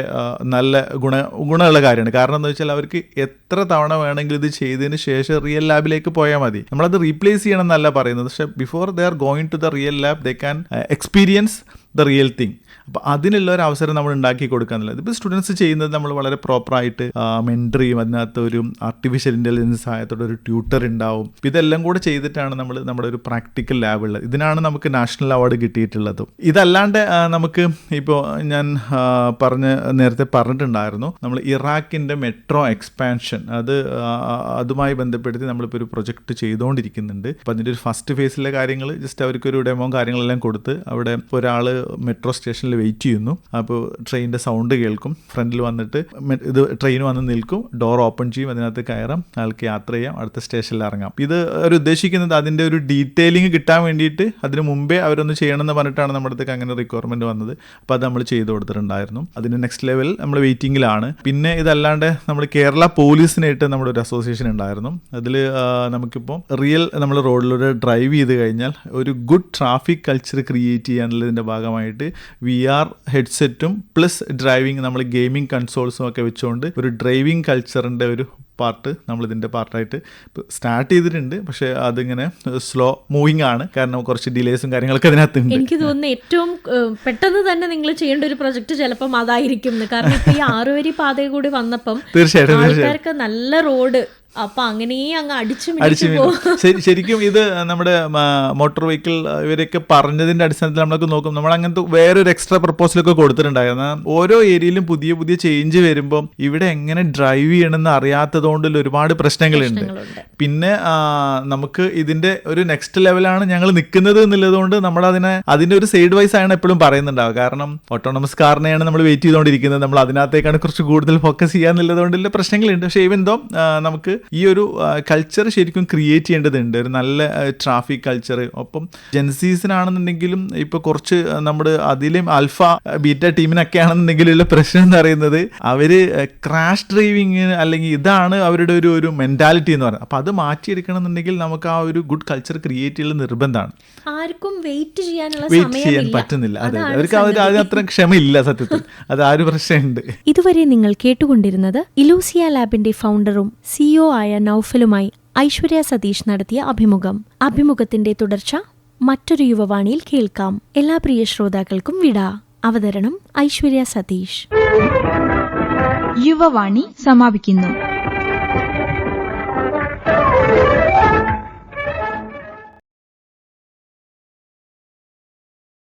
നല്ല ഗുണമുള്ള കാര്യമാണ്. കാരണം എന്താ വെച്ചാൽ അവർക്ക് എത്ര തവണ വേണമെങ്കിലും ഇത് ചെയ്തതിന് ശേഷം റിയൽ ലാബിലേക്ക് പോയാൽ മതി. നമ്മളത് റീപ്ലേസ് ചെയ്യണം എന്നല്ല പറയുന്നത്, പക്ഷേ before they are going to the real lab they can experience the real thing. അപ്പോൾ അതിനുള്ള ഒരു അവസരം നമ്മൾ ഉണ്ടാക്കി കൊടുക്കാന്നുള്ളത്. ഇപ്പോൾ സ്റ്റുഡൻസ് ചെയ്യുന്നത് നമ്മൾ വളരെ പ്രോപ്പറായിട്ട് മെൻറ്റർ ചെയ്യും. അതിനകത്ത് ഒരു ആർട്ടിഫിഷ്യൽ ഇൻ്റലിജൻസ് സഹായത്തോടെ ഒരു ട്യൂട്ടർ ഉണ്ടാവും. ഇതെല്ലാം കൂടെ ചെയ്തിട്ടാണ് നമ്മുടെ ഒരു പ്രാക്ടിക്കൽ ലാബ് ഉള്ളത്. ഇതിനാണ് നമുക്ക് നാഷണൽ അവാർഡ് കിട്ടിയിട്ടുള്ളതും. ഇതല്ലാണ്ട് നമുക്ക് ഇപ്പോൾ ഞാൻ നേരത്തെ പറഞ്ഞിട്ടുണ്ടായിരുന്നു, നമ്മൾ ഇറാഖിൻ്റെ മെട്രോ എക്സ്പാൻഷൻ അതുമായി ബന്ധപ്പെടുത്തി നമ്മളിപ്പോൾ ഒരു പ്രൊജക്റ്റ് ചെയ്തുകൊണ്ടിരിക്കുന്നുണ്ട്. അപ്പോൾ അതിൻ്റെ ഒരു ഫസ്റ്റ് ഫേസിലെ കാര്യങ്ങൾ ജസ്റ്റ് അവർക്കൊരു ഡെമോ കാര്യങ്ങളെല്ലാം കൊടുത്ത് അവിടെ ഒരാൾ മെട്രോ സ്റ്റേഷനിൽ വെയിറ്റ് ചെയ്യുന്നു. അപ്പോൾ ട്രെയിനിൻ്റെ സൗണ്ട് കേൾക്കും, ഫ്രണ്ടിൽ വന്നിട്ട് ട്രെയിൻ വന്ന് നിൽക്കും, ഡോർ ഓപ്പൺ ചെയ്യും, അതിനകത്ത് കയറാം, ആൾക്ക് യാത്ര ചെയ്യാം, അടുത്ത സ്റ്റേഷനിൽ ഇറങ്ങാം. ഇത് അവർ ഉദ്ദേശിക്കുന്നത് അതിൻ്റെ ഒരു ഡീറ്റെയിലിംഗ് കിട്ടാൻ വേണ്ടിയിട്ട് അതിന് മുമ്പേ അവരൊന്ന് ചെയ്യണമെന്ന് പറഞ്ഞിട്ടാണ് നമ്മുടെ അടുത്തേക്ക് അങ്ങനെ റിക്വയർമെൻറ്റ് വന്നത്. അപ്പോൾ അത് നമ്മൾ ചെയ്ത് കൊടുത്തിട്ടുണ്ടായിരുന്നു. അതിന് നെക്സ്റ്റ് ലെവൽ നമ്മൾ വെയിറ്റിംഗിലാണ്. പിന്നെ ഇതല്ലാണ്ട് നമ്മൾ കേരള പോലീസിനായിട്ട് നമ്മുടെ ഒരു അസോസിയേഷൻ ഉണ്ടായിരുന്നു. അതിൽ നമുക്കിപ്പോൾ നമ്മൾ റോഡിലൂടെ ഡ്രൈവ് ചെയ്ത് കഴിഞ്ഞാൽ ഒരു ഗുഡ് ട്രാഫിക് കൾച്ചർ ക്രിയേറ്റ് ചെയ്യാനുള്ളതിൻ്റെ ഭാഗമായിട്ട് VR ഹെഡ്സെറ്റും പ്ലസ് ഡ്രൈവിംഗ് നമ്മൾ ഗെയിമിംഗ് കൺസോൾസും ഒക്കെ വെച്ചുകൊണ്ട് ഒരു ഡ്രൈവിംഗ് കൾച്ചറിൻ്റെ ഒരു പാർട്ട് നമ്മളിതിൻ്റെ പാർട്ടായിട്ട് സ്റ്റാർട്ട് ചെയ്തിട്ടുണ്ട്. പക്ഷേ അതിങ്ങനെ സ്ലോ മൂവിങ് ആണ്, കാരണം കുറച്ച് ഡിലേസും കാര്യങ്ങളൊക്കെ അതിനകത്തുണ്ട്. എനിക്ക് തോന്നുന്നു ഏറ്റവും പെട്ടെന്ന് തന്നെ നിങ്ങൾ ചെയ്യേണ്ട ഒരു പ്രൊജക്ട് ചിലപ്പം അതായിരിക്കും. കാരണം ഇപ്പൊ ഈ 6 വരി പാതയിൽ കൂടി വന്നപ്പം തീർച്ചയായിട്ടും ആൾക്കാർക്ക് നല്ല റോഡ്, അപ്പൊ അങ്ങനെ അങ്ങ് അടിച്ചു. ശരിക്കും ഇത് നമ്മുടെ മോട്ടോർ വെഹിക്കിൾ ഇവരൊക്കെ പറഞ്ഞതിന്റെ അടിസ്ഥാനത്തിൽ നമ്മളൊക്കെ നോക്കും. നമ്മൾ അങ്ങനത്തെ വേറൊരു എക്സ്ട്രാ പ്രപ്പോസലൊക്കെ കൊടുത്തിട്ടുണ്ടായിരുന്നു. ഓരോ ഏരിയയിലും പുതിയ പുതിയ ചേഞ്ച് വരുമ്പോൾ ഇവിടെ എങ്ങനെ ഡ്രൈവ് ചെയ്യണമെന്ന് അറിയാത്തതുകൊണ്ടുള്ള ഒരുപാട് പ്രശ്നങ്ങളുണ്ട്. പിന്നെ നമുക്ക് ഇതിന്റെ ഒരു നെക്സ്റ്റ് ലെവലാണ് ഞങ്ങൾ നിൽക്കുന്നത് എന്നുള്ളതുകൊണ്ട് നമ്മൾ അതിന്റെ ഒരു സൈഡ് വൈസ് ആണ് എപ്പോഴും പറയുന്നുണ്ടാവുക. കാരണം ഓട്ടോണമസ് കാറിനെയാണ് നമ്മൾ വെയിറ്റ് ചെയ്തുകൊണ്ടിരിക്കുന്നത്, നമ്മൾ അതിനകത്തേക്കാണ് കുറച്ച് കൂടുതൽ ഫോക്കസ് ചെയ്യാന്നുള്ളതുകൊണ്ടുള്ള പ്രശ്നങ്ങളുണ്ട്. പക്ഷേ ഇവന്തോ നമുക്ക് ഈ ഒരു കൾച്ചർ ശരിക്കും ക്രിയേറ്റ് ചെയ്യേണ്ടതുണ്ട്, ഒരു നല്ല ട്രാഫിക് കൾച്ചർ. ഒപ്പം ജെൻസീസിനാണെന്നുണ്ടെങ്കിലും ഇപ്പോൾ കുറച്ച് നമ്മുടെ അതിലും ആൽഫ ബീറ്റ ടീമിനൊക്കെ ആണെന്നുണ്ടെങ്കിലുള്ള പ്രശ്നം എന്ന് പറയുന്നത് അവർ ക്രാഷ് ഡ്രൈവിങ് അല്ലെങ്കിൽ ഇതാണ് അവരുടെ ഒരു മെന്റാലിറ്റി എന്ന് പറയുന്നത്. അപ്പം അത് മാറ്റിയെടുക്കണമെന്നുണ്ടെങ്കിൽ നമുക്ക് ആ ഒരു ഗുഡ് കൾച്ചർ ക്രിയേറ്റ് ചെയ്യുന്ന നിർബന്ധമാണ്. ആർക്കും വെയിറ്റ് ചെയ്യാൻ പറ്റുന്നില്ല. അതെ, അവർക്ക് അതിനത്ര ക്ഷമയില്ല സത്യത്തിൽ. അത് ആ ഒരു പ്രശ്നമുണ്ട്. ഇതുവരെ നിങ്ങൾ കേട്ടുകൊണ്ടിരുന്നത് ഇലൂസിയ ലാബിന്റെ ഫൗണ്ടറും CEO ആയ നൗഫലുമായി ഐശ്വര്യ സതീഷ് നടത്തിയ അഭിമുഖത്തിന്റെ തുടർച്ച മറ്റൊരു യുവവാണിയിൽ കേൾക്കാം. എല്ലാ പ്രിയ ശ്രോതാക്കൾക്കും വിട. അവതരണം ഐശ്വര്യ സതീഷ്. യുവവാണി സമാപിക്കുന്നു.